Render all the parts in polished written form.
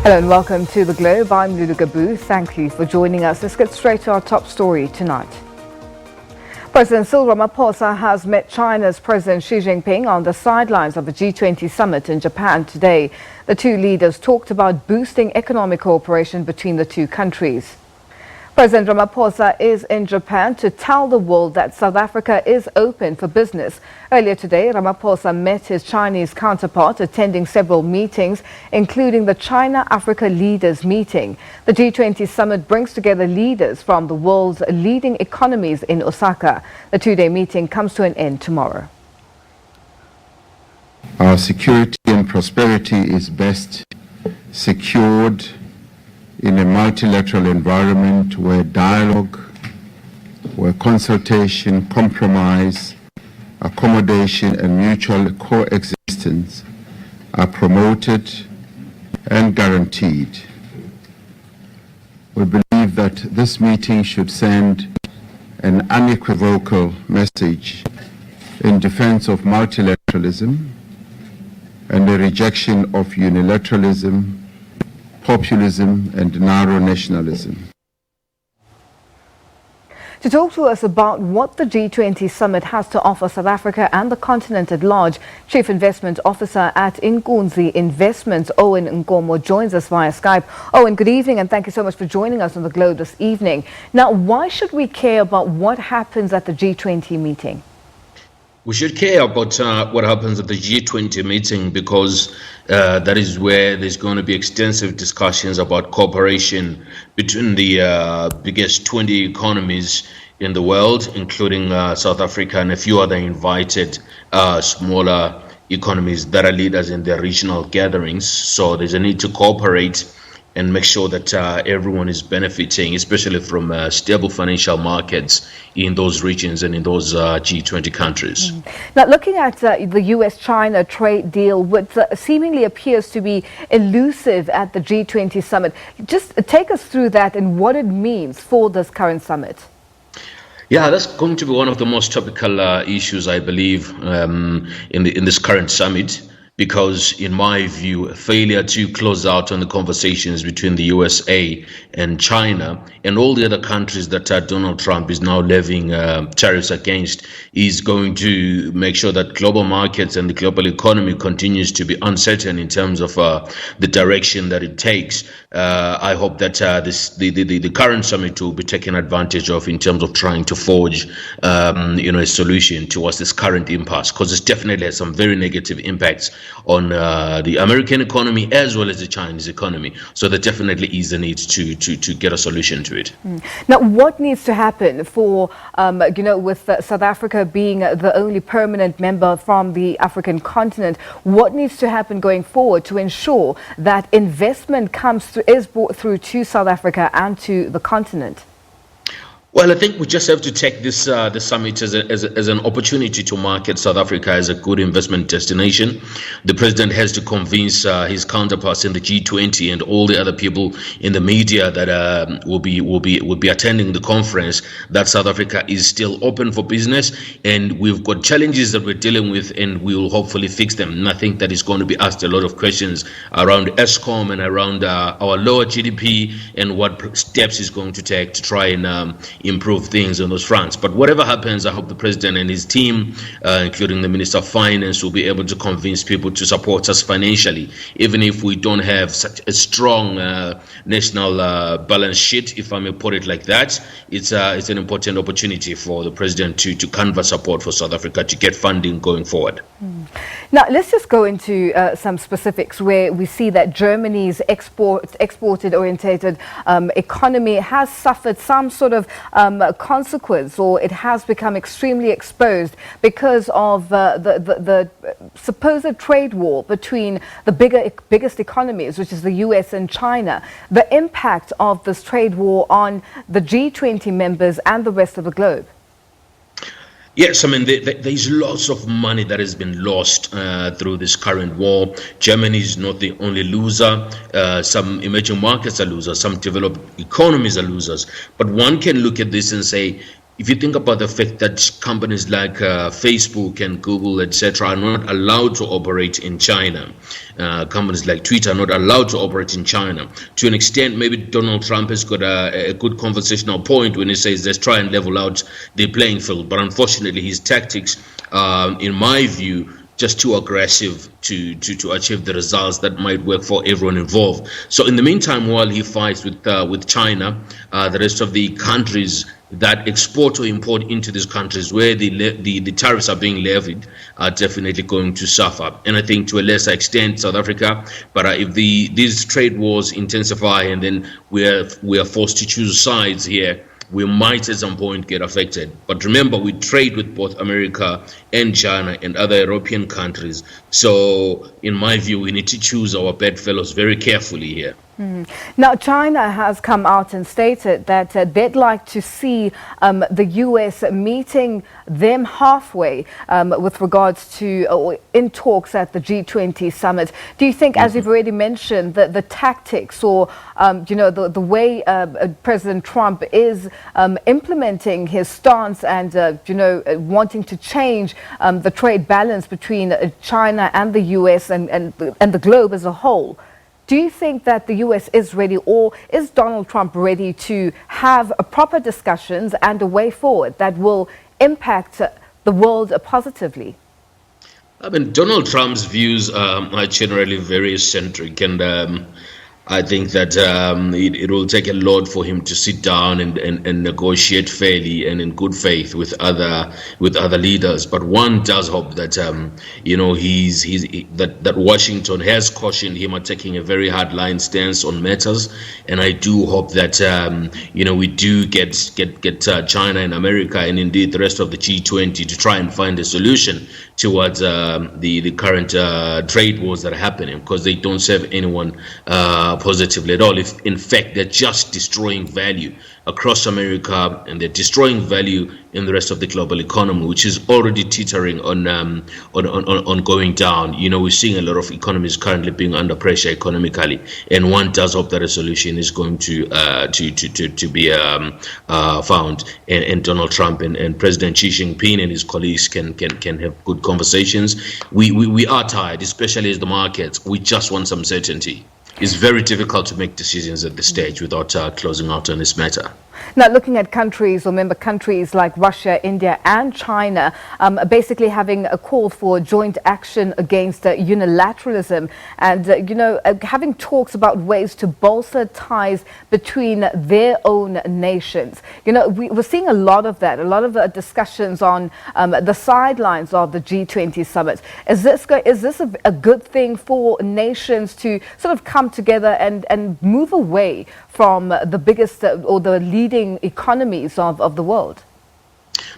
Hello and welcome to The Globe. I'm Lulu Gabu. Thank you for joining us. Let's get straight to our top story tonight. President Cyril Ramaphosa has met China's President Xi Jinping on the sidelines of the G20 Summit in Japan today. The two leaders talked about boosting economic cooperation between the two countries. President Ramaphosa is in Japan to tell the world that South Africa is open for business. Earlier today, Ramaphosa met his Chinese counterpart, attending several meetings, including the China-Africa Leaders Meeting. The G20 Summit brings together leaders from the world's leading economies in Osaka. The two-day meeting comes to an end tomorrow. Our security and prosperity is best secured in a multilateral environment where dialogue, where consultation, compromise, accommodation and mutual coexistence are promoted and guaranteed. We believe that this meeting should send an unequivocal message in defense of multilateralism and the rejection of unilateralism, populism and narrow nationalism. To talk to us about what the G20 Summit has to offer South Africa and the continent at large, Chief Investment Officer at Inkunzi Investments, Owen Nkomo, joins us via Skype. Owen, good evening and thank you so much for joining us on The Globe this evening. Now, why should we care about what happens at the G20 meeting? We should care about what happens at the G20 meeting because that is where there's going to be extensive discussions about cooperation between the biggest 20 economies in the world, including South Africa and a few other invited smaller economies that are leaders in their regional gatherings. So there's a need to cooperate and make sure that everyone is benefiting, especially from stable financial markets in those regions and in those G20 countries. Now, looking at the US-China trade deal, which seemingly appears to be elusive at the G20 summit, just take us through that and what it means for this current summit. Yeah, that's going to be one of the most topical issues, I believe, in this current summit. Because, in my view, a failure to close out on the conversations between the USA and China and all the other countries that Donald Trump is now levying tariffs against is going to make sure that global markets and the global economy continues to be uncertain in terms of the direction that it takes. I hope that the current summit will be taken advantage of in terms of trying to forge a solution towards this current impasse, because it definitely has some very negative impacts on the American economy as well as the Chinese economy. So there definitely is a need to get a solution to it. Now, what needs to happen for, with South Africa being the only permanent member from the African continent, what needs to happen going forward to ensure that investment is brought through to South Africa and to the continent? Well, I think we just have to take this the summit as an opportunity to market South Africa as a good investment destination. The president has to convince his counterparts in the G20 and all the other people in the media that will be attending the conference that South Africa is still open for business, and we've got challenges that we're dealing with, and we will hopefully fix them. And I think that is going to be asked a lot of questions around Eskom and around our lower GDP and what steps he's going to take to try and improve things on those fronts. But whatever happens, I hope the president and his team, including the Minister of Finance, will be able to convince people to support us financially, even if we don't have such a strong national balance sheet, if I may put it like that. It's an important opportunity for the president to canvass support for South Africa to get funding going forward. Now, let's just go into some specifics where we see that Germany's exported-orientated economy has suffered some sort of consequence, or it has become extremely exposed because of the supposed trade war between the biggest economies, which is the US and China. The impact of this trade war on the G20 members and the rest of the globe. Yes, I mean, there's lots of money that has been lost through this current war. Germany is not the only loser. Some emerging markets are losers. Some developed economies are losers. But one can look at this and say, if you think about the fact that companies like Facebook and Google, etc., are not allowed to operate in China, companies like Twitter are not allowed to operate in China. To an extent, maybe Donald Trump has got a good conversational point when he says let's try and level out the playing field. But unfortunately, his tactics, in my view, just too aggressive to achieve the results that might work for everyone involved. So in the meantime, while he fights with China, the rest of the countries that export or import into these countries where the tariffs are being levied are definitely going to suffer. And I think to a lesser extent South Africa, but if these trade wars intensify and then we are forced to choose sides here, we might at some point get affected. But remember, we trade with both America and China and other European countries. So in my view, we need to choose our bedfellows very carefully here. Now, China has come out and stated that they'd like to see the U.S. meeting them halfway with regards to in talks at the G20 Summit. Do you think, as you've already mentioned, that the tactics or the way President Trump is implementing his stance and wanting to change the trade balance between China and the U.S. and the globe as a whole? Do you think that the U.S. is ready, or is Donald Trump ready to have proper discussions and a way forward that will impact the world positively? I mean, Donald Trump's views are generally very eccentric, and I think that it will take a lot for him to sit down and negotiate fairly and in good faith with other leaders. But one does hope that that Washington has cautioned him on taking a very hard line stance on matters, and I do hope that we do get China and America and indeed the rest of the G20 to try and find a solution towards the current trade wars that are happening, because they don't serve anyone positively at all. If in fact they're just destroying value across America and they're destroying value in the rest of the global economy, which is already teetering on going down. We're seeing a lot of economies currently being under pressure economically, and one does hope that a solution is going to be found, and Donald Trump and President Xi Jinping and his colleagues can have good conversations. We are tired, especially as the markets. We just want some certainty. It's very difficult to make decisions at this stage without closing out on this matter. Now, looking at countries or member countries like Russia, India and China, basically having a call for joint action against unilateralism and, having talks about ways to bolster ties between their own nations. We're seeing a lot of that, a lot of discussions on the sidelines of the G20 Summit. Is this a good thing for nations to sort of come together and move away from the biggest or the leading economies of the world?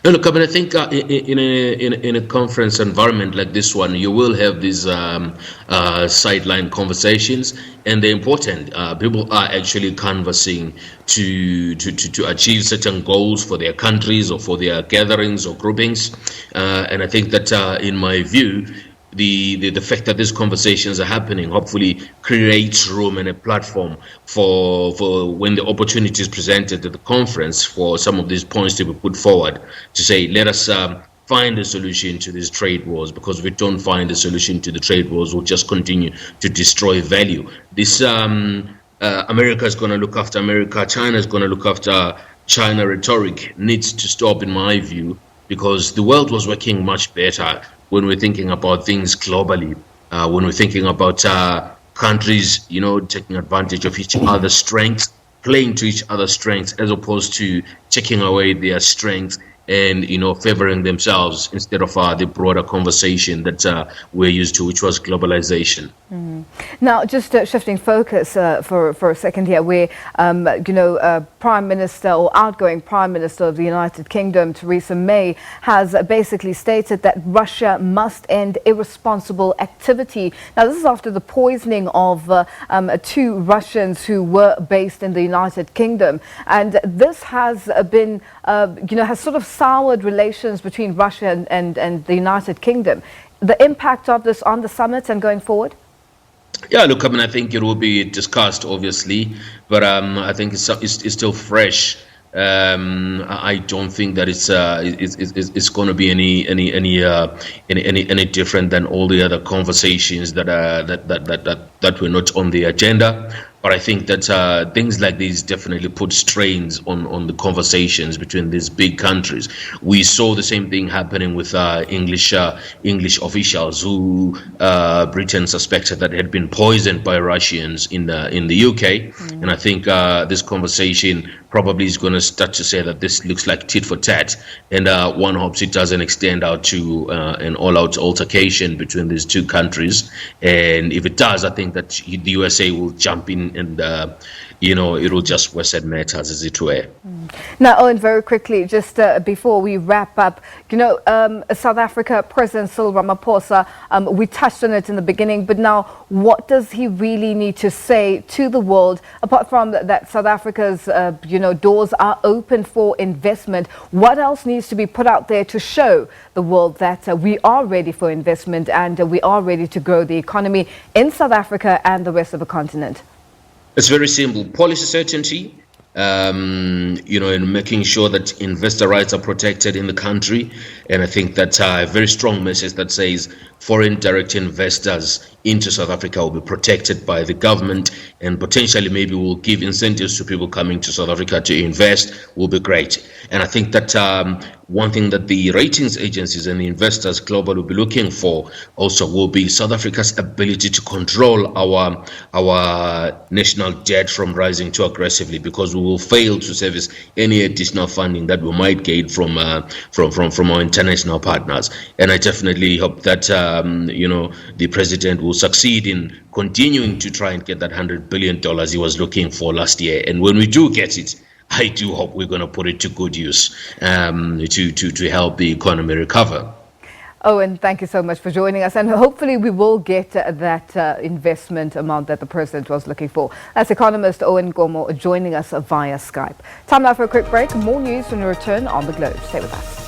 No, look, I mean, I think in a conference environment like this one, you will have these sideline conversations, and they're important. People are actually conversing to achieve certain goals for their countries or for their gatherings or groupings, and I think that in my view, the fact that these conversations are happening hopefully creates room and a platform for when the opportunity is presented at the conference for some of these points to be put forward, to say, let us find a solution to these trade wars, because if we don't find a solution to the trade wars, we'll just continue to destroy value. This America is going to look after America, China is going to look after China rhetoric needs to stop, in my view, because the world was working much better when we're thinking about things globally, when we're thinking about countries, taking advantage of each other's strengths, playing to each other's strengths, as opposed to taking away their strengths and favoring themselves instead of the broader conversation that we're used to, which was globalization. Now, just shifting focus for a second here, where Prime Minister or outgoing Prime Minister of the United Kingdom, Theresa May, has basically stated that Russia must end irresponsible activity. Now, this is after the poisoning of 2 Russians who were based in the United Kingdom, and this has been, has sort of soured relations between Russia and the United Kingdom. The impact of this on the summit and going forward? Yeah, look, I mean, I think it will be discussed, obviously, but I think it's still fresh I don't think that it's going to be any different than all the other conversations that were not on the agenda. But I think that things like these definitely put strains on the conversations between these big countries. We saw the same thing happening with English officials who Britain suspected that had been poisoned by Russians in the UK. And I think this conversation probably is going to start to say that this looks like tit for tat, and one hopes it doesn't extend out to an all-out altercation between these two countries. And if it does, I think that the USA will jump in and it will just worsen matters, as it were. Now, Owen, very quickly, just before we wrap up, South Africa President Cyril Ramaphosa, we touched on it in the beginning, but now what does he really need to say to the world, apart from that South Africa's, doors are open for investment? What else needs to be put out there to show the world that we are ready for investment and we are ready to grow the economy in South Africa and the rest of the continent? It's very simple. Policy certainty, in making sure that investor rights are protected in the country. And I think that's a very strong message that says foreign direct investors into South Africa will be protected by the government, and potentially maybe will give incentives to people coming to South Africa to invest will be great. And I think that one thing that the ratings agencies and the investors globally will be looking for also will be South Africa's ability to control our national debt from rising too aggressively, because we will fail to service any additional funding that we might get from our international partners. And I definitely hope that the president will succeed in continuing to try and get that $100 billion he was looking for last year. And when we do get it, I do hope we're going to put it to good use to help the economy recover. Owen, thank you so much for joining us, and hopefully we will get that investment amount that the president was looking for. That's economist Owen Nkomo joining us via Skype. Time now for a quick break. More news when we return on The Globe. Stay with us.